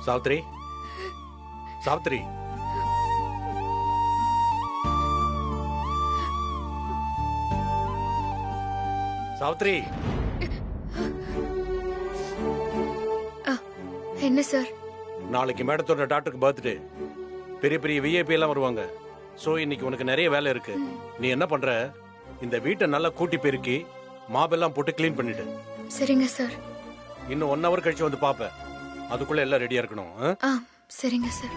சாவித்ரி, சாவித்ரி, சாவித்ரி. என்ன சார்? நாளைக்கு மேடத்தோட டாக்டருக்கு பர்த்டே. பெரிய பெரிய விஐபி எல்லாம் வருவாங்க. சோ இன்னைக்கு உனக்கு நிறைய வேலை இருக்கு. நீ என்ன பண்ற, இந்த வீட்டை நல்லா கூட்டி பெருக்கி மாபெல்லாம் போட்டு கிளீன் பண்ணிடு. சரிங்க சார். இன்னும் 1 hour கழிச்சு வந்து பாப்பேன். அதுக்குள்ள எல்லாம் ரெடியா இருக்கணும். சரிங்க சார்.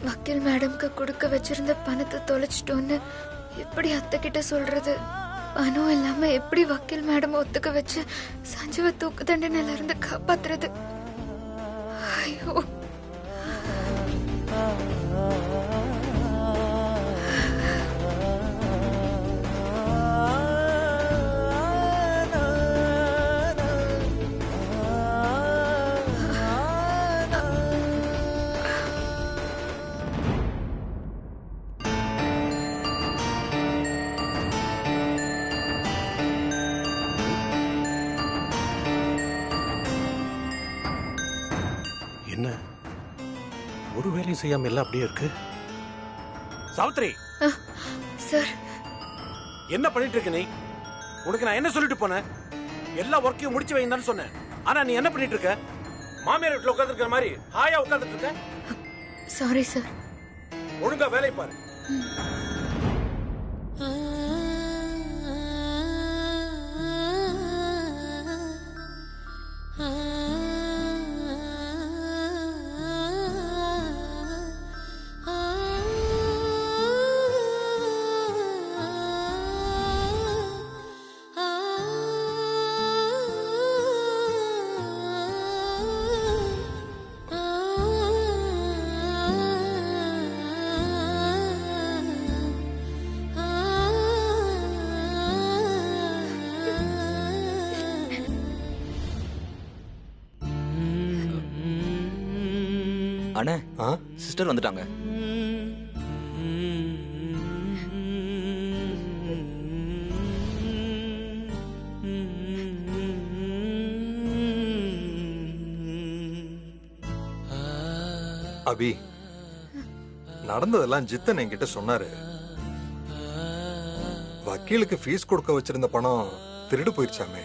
வக்கீல் மேடம்க்கு கொடுக்க வச்சிருந்த பணத்தை தொலைச்சிட்டோன்னு எப்படி அத்தை கிட்ட சொல்றது? பணம் இல்லாம எப்படி வக்கீல் மேடம் ஒத்துக்க வச்சு சஞ்சீவ தூக்கு தண்டனையில இருந்து காப்பாத்துறது? ஐயோ, என்ன ஒரு வேலையும் செய்யாம எல்லாம் அப்படியே இருக்கு? சாவித்ரி சார், என்ன பண்ணிட்டு இருக்க நீ? உனக்கு நான் என்ன சொல்லிட்டு போனேன்? எல்லா ஒர்க்கையும் முடிச்சு வைன்னு சொன்னேன். ஆனா நீ என்ன பண்ணிட்டு இருக்க? மாமியார் வீட்டுல உட்கார்ந்து இருக்கிற மாதிரி ஹாயா உட்கார்ந்துட்டு இருக்க. Sorry sir. ஒழுங்கா வேலை பாரு. அண்ணே, சிஸ்டர் வந்துட்டாங்க. அபி, நடந்ததெல்லாம் ஜித்தன் என்கிட்ட சொன்னாரு. வக்கீலுக்கு ஃபீஸ் கொடுக்க வச்சிருந்த பணம் திருடு போயிருச்சாமே.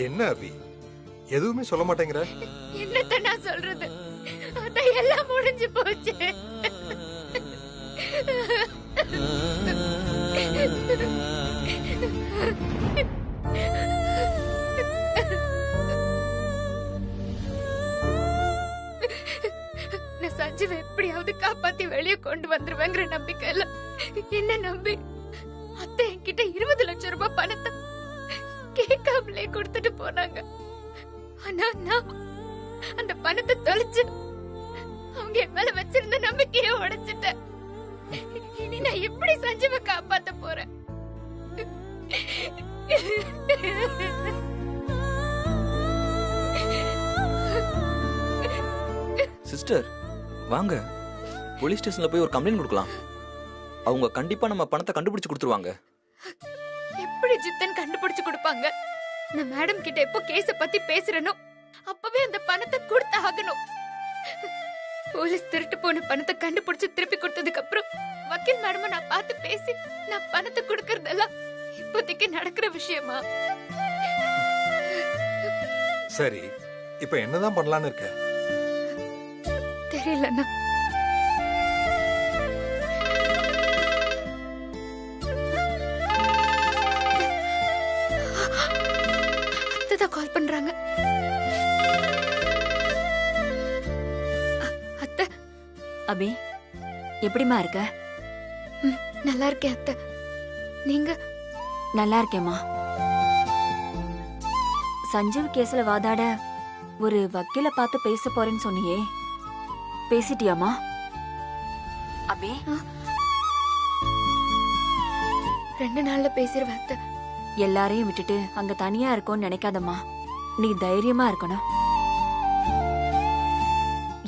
என்ன அபி, எதுவுமே சொல்ல மாட்டேங்கிற? என்னத்த நான் சொல்றது? அதான் எல்லாம் முடிஞ்சு போச்சு. கொண்டு வந்துருவேங்கிற நம்பிக்கையில என்ன நம்பி அத்தை என்கிட்ட 20 லட்சம் ரூபாய் பணத்தை கேட்காமலே கொடுத்துட்டு போனாங்க. ஆனா நான் அந்த பணத்தை தொலைச்சு அவங்க என் மேல வச்சிருந்த நம்பிக்கையை உடைச்சிட்டேன். இனி நான் எப்படி சஞ்சீவை காப்பாத்த போறேன்? சிஸ்டர் வாங்க, போலீஸ் ஸ்டேஷன்ல போய் ஒரு கம்ப்ளைண்ட் கொடுக்கலாம். அவங்க கண்டிப்பா நம்ம பணத்தை கண்டுபிடிச்சு கொடுத்துருவாங்க. எப்படி ஜித்தன் கண்டுபிடிச்சு கொடுப்பாங்க? நான் மேடம் கிட்ட எப்போ கேஸ பத்தி பேசுறனோ அப்பவே அந்த பணத்தை கொடுத்து ஆகணும். போலீஸ் திருட்டு போன பணத்தை கண்டுபிடிச்சு திருப்பி கொடுத்ததுக்கு அப்புறம் வக்கீல் மேடம் நான் பார்த்து பேசி நான் பணத்தை கொடுக்கறதெல்லாம் இப்போதைக்கு நடக்கிற விஷயமா? சரி, இப்ப என்னதான் பண்ணலாம்னு இருக்க? தெரியலண்ணா. அத்தைதான் கால் பண்றாங்க. அத்தை. அபி, எப்படிமா இருக்க? நல்லா இருக்கேன் அத்தை. நீங்க? நல்லா இருக்கேம்மா. சஞ்சீவ் கேஸ்ல வாதாட ஒரு வக்கீல பார்த்து பேச போறேன்னு சொன்னியே, பேசிட்டியாமா? அபி, 2 நாள்ல பேசிடுவேன் அத்தை. எல்லாரையும் விட்டுட்டு அங்க தனியா இருக்கோன்னு நினைக்காதம்மா. நீ தைரியமா இருக்கணும்.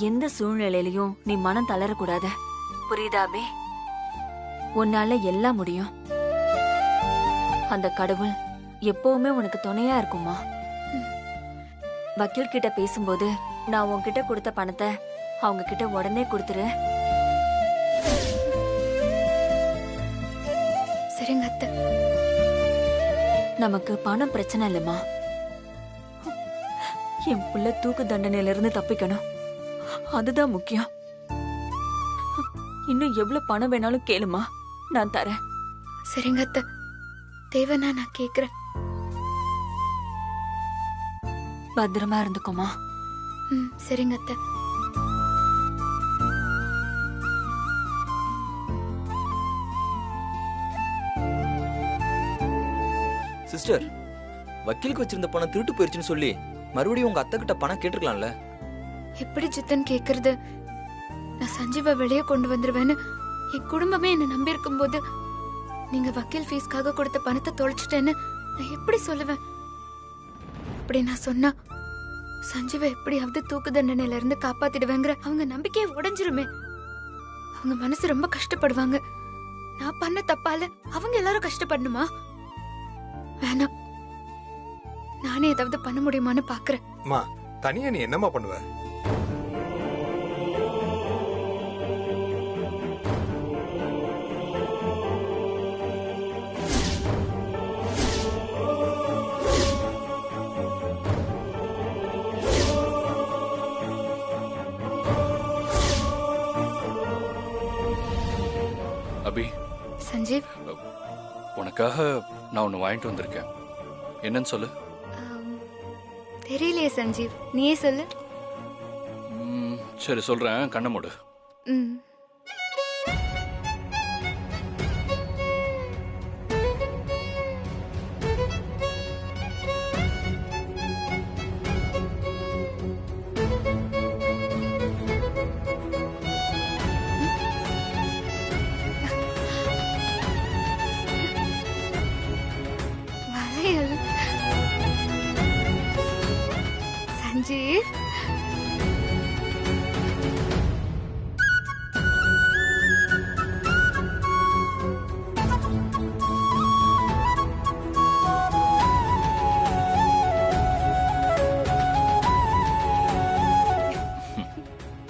எந்த சூழ்நிலையிலயும் நீ மனம் தளரக்கூடாது. புரியுதா அபி? உன்னால எல்லாம் முடியும். அந்த கடவுள் எப்பவுமே உனக்கு துணையா இருக்குமா. வக்கீல் கிட்ட பேசும்போது நான் உன்கிட்ட கொடுத்த பணத்தை அவங்க கிட்ட உடனே கொடுத்துரு. சரிங்க அத்தை. நமக்கு பணம் பிரச்சனை இல்லம்மா. என் புள்ள தூக்கு தண்டனையில இருந்து தப்பிக்கணும், அதுதான் முக்கியம். இன்னும் எவ்வளவு பணம் வேணாலும் கேளுமா, நான் தரேன். சரிங்க அத்தை, தேவைன்னா நான் கேக்குறேன். பத்திரமா இருந்துக்கோமா. சரிங்க அத்தை. சிஸ்டர், வக்கீலுக்கு வச்சிருந்த பணம் திருட்டு போயிருச்சுன்னு சொல்லி மறுபடியும் உங்க அத்தை கிட்ட பணம் கேட்டிருக்கலாம்ல. எப்படி ஜித்தன் கேக்குறது? நான் சஞ்சீவை வெளியே கொண்டு வந்துருவேன்னு என் குடும்பமே என்ன நம்பி இருக்கும் போது நீங்க வக்கீல் ஃபீஸ்க்காக கொடுத்த பணத்தை தொலைச்சிட்டேன்னு நான் எப்படி சொல்லுவேன்? அப்படி நான் சொன்னா சஞ்சீவை எப்படியாவது தூக்கு தண்டனையில இருந்து காப்பாத்திடுவேங்கிற அவங்க நம்பிக்கையை உடைஞ்சிருமே. அவங்க மனசு ரொம்ப கஷ்டப்படுவாங்க. நான் பண்ண தப்பால அவங்க எல்லாரும் கஷ்டப்படணுமா? வேணாம், நானே ஏதாவது பண்ண முடியுமான்னு பாக்குறேன். அம்மா, தனியா நீ என்னம்மா பண்ணுவ? அபி, சஞ்சீவ், உனக்காக நான் ஒன்று வாங்கிட்டு வந்திருக்கேன். என்னன்னு சொல்லு. தெரியலையே சஞ்சீவ், நீயே சொல்லு. சரி சொல்றேன், கண்ணை மூடு. ம். வளையல். சஞ்சீவ்,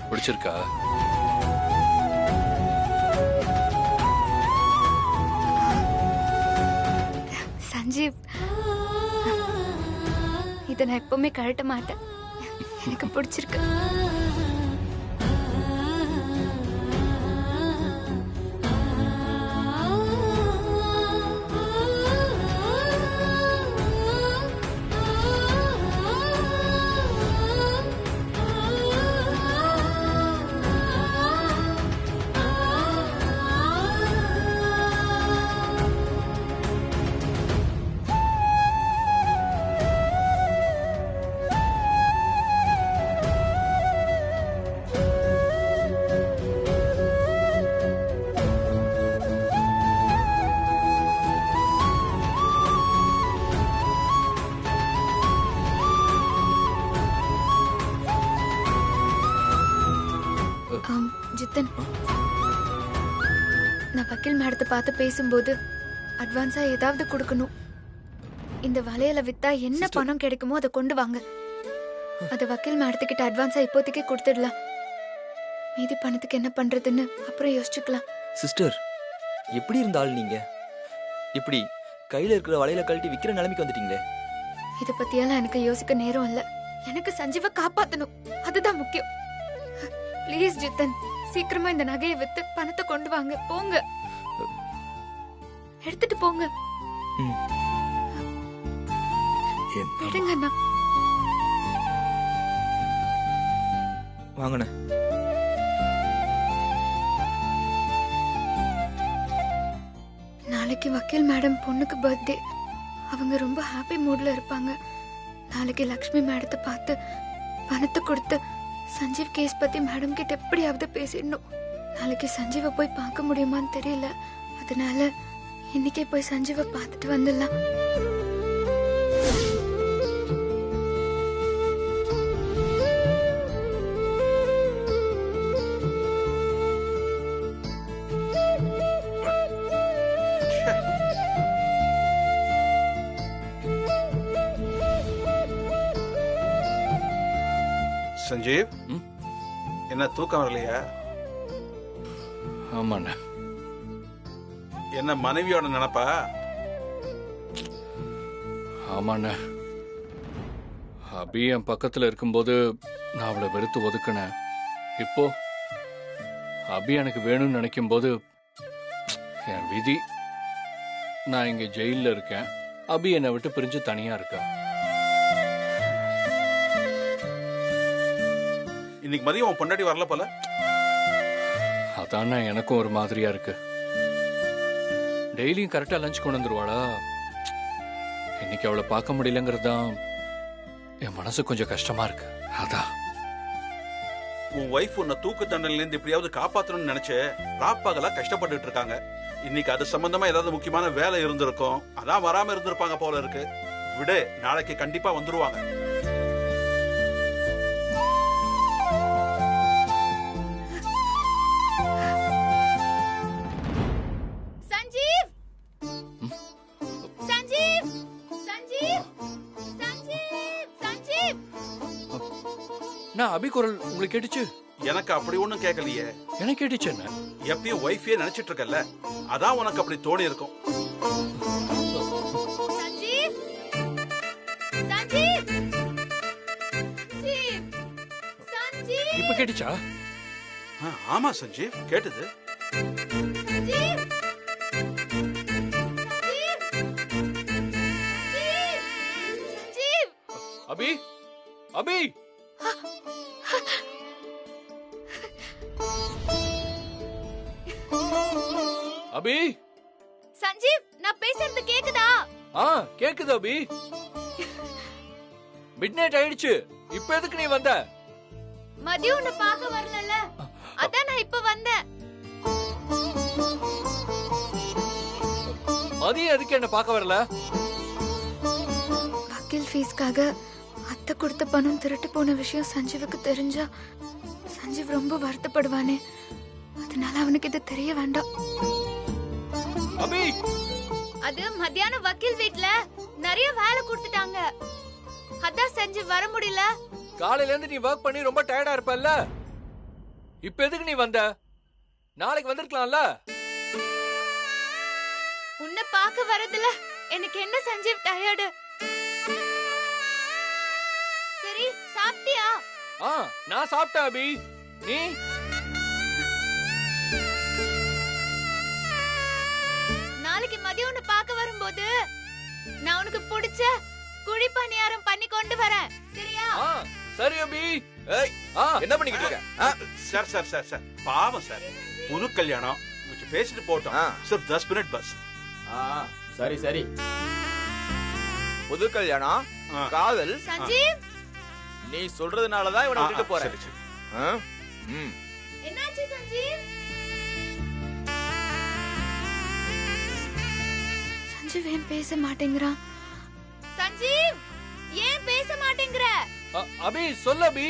பிடிச்சிருக்கா? சஞ்சீவ், இதை நான் எப்பவுமே கழட்ட மாட்டேன். எனக்கு பிடிச்சிருக்கு. வக்கீல் மேடத்தை பார்த்து பேசும்போது அட்வான்ஸா ஏதாவது கொடுக்கணும். இந்த வளையல வித்தா என்ன பணம் கிடைக்குமோ அதை கொண்டு வாங்க. அத வக்கீல் மேடத்துக்கிட்ட அட்வான்ஸா இப்போதைக்கு கொடுத்துடலாம். மீதி பணத்துக்கு என்ன பண்றதுன்னு அப்புறம் யோசிச்சுக்கலாம். சிஸ்டர், எப்படி இருந்தாலும் நீங்க இப்படி கையில இருக்கிற வலையில கழட்டி விக்கிற நிலைமைக்கு வந்துட்டீங்களே. இத பத்தியெல்லாம் எனக்கு யோசிக்க நேரம் இல்ல. எனக்கு சஞ்சீவ காப்பாத்தணும், அதுதான் முக்கியம். ப்ளீஸ் ஜித்தன், சீக்கிரமா இந்த நகையை வித்து பணத்தை கொண்டு வாங்க. போங்க, எடுத்துட்டு போங்க. விடுங்க அண்ணா. வாங்கண்ணே. நாளைக்கு வக்கீல் மேடம் பொண்ணுக்கு பர்த்டே. அவங்க ரொம்ப ஹாப்பி மூட்ல இருப்பாங்க. நாளைக்கு லக்ஷ்மி மேடத்தை பார்த்து பணத்தை கொடுத்து சஞ்சீவ் கேஸ் பத்தி மேடம் கிட்ட எப்படியாவது பேசிடணும். நாளைக்கு சஞ்சீவை போய் பார்க்க முடியுமான்னு தெரியல. அதனால இன்னைக்கே போய் சஞ்சீவை பார்த்துட்டு வந்துடலாம். சஞ்சீவ், என்ன தூக்கம் வரலையா? ஆமாண்ணே. என்ன மனைவியோட நினைப்பா? ஆமாண்ணே. அபி என் பக்கத்துல இருக்கும்போது நான் அவளை வெறுத்து ஒதுக்கினேன். இப்போ அபி எனக்கு வேணும்னு நினைக்கும் போது என் விதி. நான் இங்க ஜெயில இருக்கேன், அபி என்னை விட்டு பிரிஞ்சு தனியா இருக்கா. இன்னைக்கு மதியம் உன் பொண்டாட்டி வரல போல. அதானே எனக்கும் ஒரு மாதிரியா இருக்கு. டெய்லியும் கரெக்டா லஞ்ச் கொண்டு வந்துருவாளா? இன்னைக்கு அவளை பார்க்க முடியலங்கிறது தான் என் மனசு கொஞ்சம் கஷ்டமா இருக்கு. அதான் உன் ஒய்ஃப் உன்னை தூக்கு தண்டனையில இருந்து எப்படியாவது காப்பாத்தணும்னு நினைச்சு ராப்பாகலா கஷ்டப்பட்டுட்டு இருக்காங்க. இன்னைக்கு அது சம்பந்தமா ஏதாவது முக்கியமான வேலை இருந்திருக்கும், அதான் வராம இருந்திருப்பாங்க போல இருக்கு. விடு, நாளைக்கு கண்டிப்பா வந்துருவாங்க. நான் அபி குரல் உங்களுக்கு கேட்டுச்சு? எனக்கு அப்படி ஒண்ணும் கேட்கலையே. எனக்கு கேட்டுச்சு. என்ன எப்பயும் ஒய்ஃபே நினைச்சிட்டு இருக்கல, அதான் உனக்கு அப்படி தோணி இருக்கும். இப்ப கேட்டுச்சா? ஆமா சஞ்சீவ், கேட்டது. அபி, அபி, அபி. சஞ்சீவ், நான் பேசுறது கேக்குதா? கேக்குது அபி. மிட்நைட் ஆயிடுச்சு, இப்ப எதுக்கு நீ வந்த? மதியம் உன்னை பார்க்க வரலல, அதான் நான் இப்ப வந்தேன். மதியம் எதுக்கு என்ன பார்க்க வரல? வக்கீல் ஃபீஸ்க்காக அத்தை கொடுத்த பணம் திருட்டு போன விஷயம் சஞ்சீவுக்கு தெரிஞ்சா சஞ்சீவ் ரொம்ப வருத்தப்படுவானே. அதனால அவனுக்கு இது தெரிய வேண்டாம். அபி, அது மத்தியானம் வக்கீல் வீட்ல நிறைய வேலை கொடுத்துட்டாங்க, அதான் சஞ்சீவ் வர முடியல. காலையில இருந்து நீ வர்க் பண்ணி ரொம்ப டயர்டா இருப்பல்ல, இப்ப எதுக்கு நீ வந்த? நாளைக்கு வந்திருக்கலாம்ல. உன்னை பார்க்க வரதுல எனக்கு என்ன சஞ்சீவ் டயர்டு. சரி, சாப்பிட்டியா? நான் சாப்பிட்டேன் அபி. நீ? நாளைக்கு மதியம் உன்னை பார்க்க வரும்போது நான் உனக்கு பிடிச்ச குழி பணியாரம் பண்ணி கொண்டு வரேன், சரியா? சரி அபி. என்ன பண்ணிக்கிட்டு இருக்க? சார் சார் சார் சார், பாவம் சார், புது கல்யாணம், கொஞ்சம் பேசிட்டு போட்டோம். சிர்ஃப் 10 மினிட் பஸ். சரி சரி. புது கல்யாணம், காதல். சஞ்சீவ், நீ சொல்றதுனாலதான் இவனை விட்டுட்டு போறேன். என்னாச்சு சஞ்சீவ்? சஞ்சீவ் ஏன் பேச மாட்டேங்கிறான்? சஞ்சீவ் ஏன் பேச மாட்டேங்கிற? அபி சொல்லு அபி.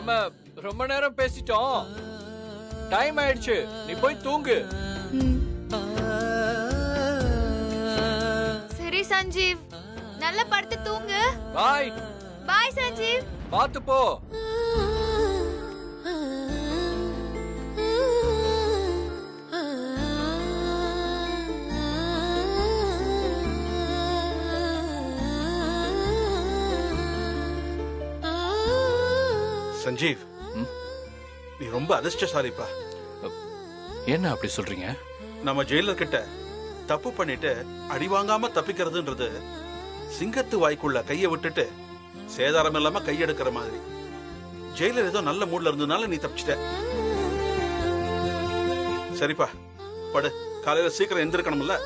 நம்ம ரொம்ப நேரம் பேசிட்டோம். டைம் ஆயிடுச்சு, நீ போய் தூங்கு. சரி சஞ்சீவ், நல்ல படுத்து தூங்கு. பாய். பாய் சஞ்சீவ். பாத்து போ. சஞ்சீவ், நீ ரொம்ப அதிர்ஷ்டசாலிப்பா. என்ன அப்படி சொல்றீங்க? நம்ம ஜெயிலர் கிட்ட தப்பு பண்ணிட்டு அடி வாங்காம தப்பிக்கிறதுன்றது சிங்கத்து வாய்க்குள்ள கைய விட்டுட்டு சேதாரம் இல்லாம கையெடுக்கிற மாதிரி. ஜெயிலர் ஏதோ நல்ல மூட்ல இருந்ததுனால நீ தப்பிச்சிட்ட. சரிப்பா, படு. காலையில சீக்கிரம் எந்திருக்கணும்ல.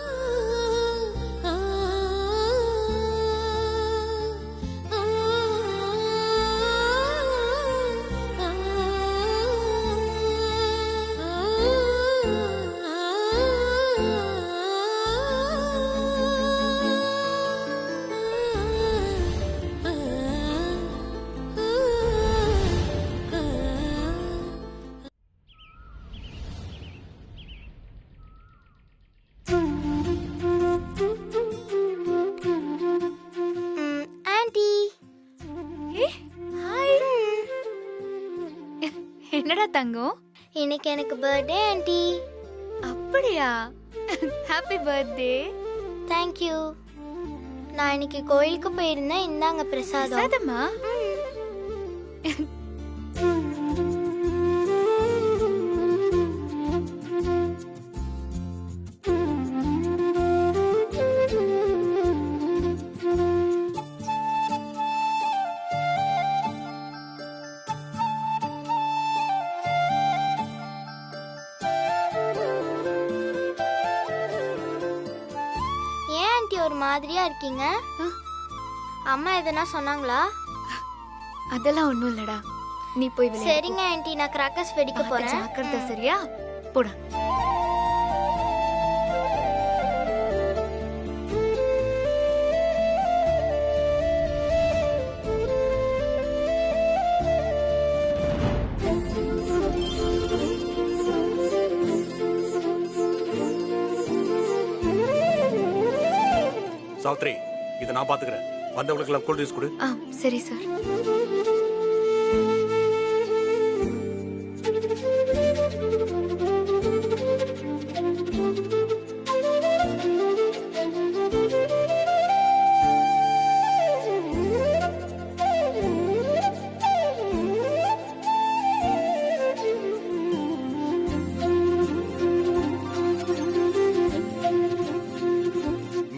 என்னடா தங்கம், இன்னைக்கு எனக்கு பர்த்டே ஆண்டி. அப்படியா? Happy birthday. Thank you. நான் இன்னைக்கு கோயிலுக்கு போயிருந்தேன். இந்தாங்க பிரசாதம். பிரசாதமா? ஏன் ஆண்டி ஒரு மாதிரியா இருக்கீங்க? அம்மா எதனா சொன்னாங்களா? அதெல்லாம் ஒண்ணும் இல்லடா, நீ போய் விளையாடு. சரிங்க ஆண்டி, நான் கிராக்கர்ஸ் வெடிக்க போறேன். ஜாக்கிரதை, சரியா? போடா. சாவித்ரி, இதை நான் பாத்துக்கிறேன். வந்தவங்களுக்கு எல்லாம் கூல் ட்ரிங்க்ஸ் கொடு. சரி சார்.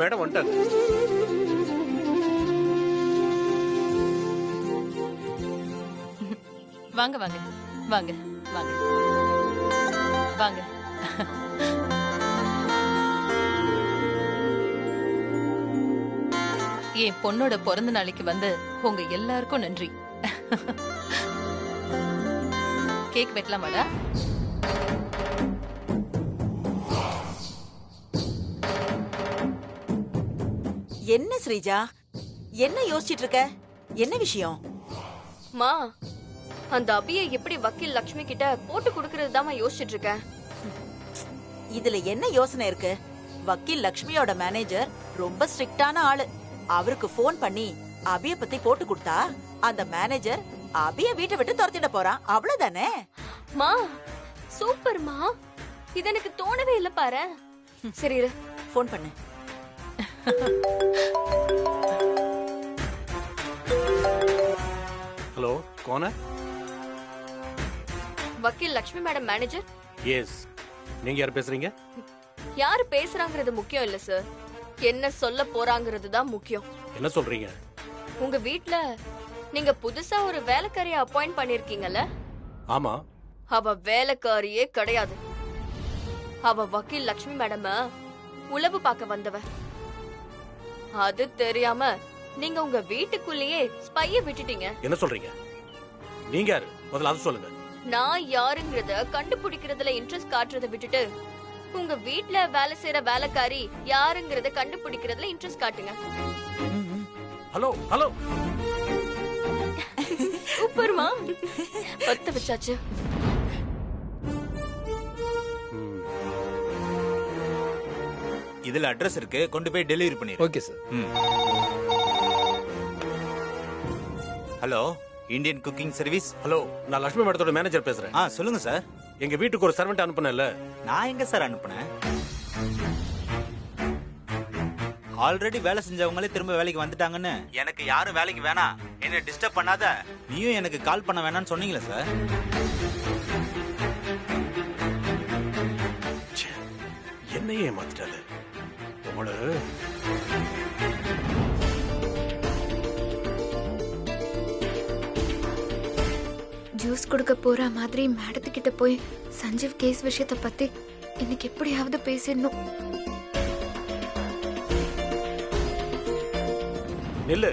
மேடம் வந்துட்டாங்க. வாங்க வாங்க வாங்க வாங்க வாங்க. என் பொண்ணோட பிறந்த நாளைக்கு வந்து உங்க எல்லாருக்கும் நன்றி. கேக் வெட்டலாமாடா? என்ன ஸ்ரீஜா, என்ன யோசிச்சிட்டு இருக்க? என்ன விஷயம்? மா, அந்த அபியை எப்படி வக்கீல் லட்சுமி கிட்ட போட்டு கொடுக்கறது தான் யோசிச்சுட்டு இருக்கேன். இதுல என்ன யோசனை இருக்கு? வக்கீல் லட்சுமியோட மேனேஜர் ரொம்ப ஸ்ட்ரிக்டான ஆளு. அவருக்கு போன் பண்ணி அபிய பத்தி போட்டு கொடுத்தா அந்த மேனேஜர் அபிய வீட்டை விட்டு துரத்திட போறான். அவ்வளவுதானே? மா, சூப்பர்மா. இது எனக்கு தோணவே இல்ல பாரு. சரி இரு, போன் பண்ணு. हेलो, कौन है? வக்கீல் லட்சுமி மேடம் மேனேஜர். எஸ். நீங்க யார் பேசுறீங்க? யாரு பேசுறாங்கிறது முக்கியம் இல்ல சார், என்ன சொல்ல போறாங்கிறது தான் முக்கியம். என்ன சொல்றீங்க? உங்க வீட்ல நீங்க புதுசா ஒரு வேலைக்காரியை அப்பாயிண்ட் பண்ணிருக்கீங்கல்ல? ஆமா. அவ வேலைக்காரியே கிடையாது. அவ வக்கீல் லட்சுமி மேடம் உளவு பார்க்க வந்தவ. அது தெரியாம நீங்க உங்க வீட்டுக்குள்ளேயே ஸ்பைய விட்டுட்டீங்க. என்ன சொல்றீங்க? நீங்க யாரு? முதல்ல அது சொல்லுங்க. நான் யாருங்கறத கண்டுபிடிக்கிறதுல இன்ட்ரெஸ்ட் காட்டுறதை விட்டுட்டு உங்க வீட்ல வேலை செய்யற வேலைக்காரி யாருங்கறத கண்டுபிடிக்கிறதுல இன்ட்ரெஸ்ட் காட்டுங்க. Hello hello. சூப்பர்மா. பத்த வச்சாச்சு. இதுல அட்ரஸ் இருக்கு, கொண்டு போய் டெலிவரி பண்ணிரு. Okay sir. Hello, Indian cooking service. Hello, நான் லட்சுமி மேடத்தோட மேனேஜர் பேசுறேன். சொல்லுங்க சார். எங்க வீட்டுக்கு ஒரு சர்வெண்ட் அனுப்புனேன்ல. நான் எங்க சார் அனுப்புனேன்? ஆல்ரெடி வேலை செஞ்சவங்களே திரும்ப வேலைக்கு வந்துட்டாங்கன்னு எனக்கு யாரும் வேலைக்கு வேணாம், என்ன டிஸ்டர்ப் பண்ணாத, நீயும் எனக்கு கால் பண்ண வேணாம்னு சொன்னீங்களே சார். என்னையே ஏமாத்திட்டாரு உங்கள. ஜூஸ் கொடுக்க போற மாதிரி மேடத்துக்கிட்ட போய் சஞ்சீவ் கேஸ் விஷயத்தை பத்தி இன்னைக்கு எப்படியாவது பேசிடணும். நில்லு.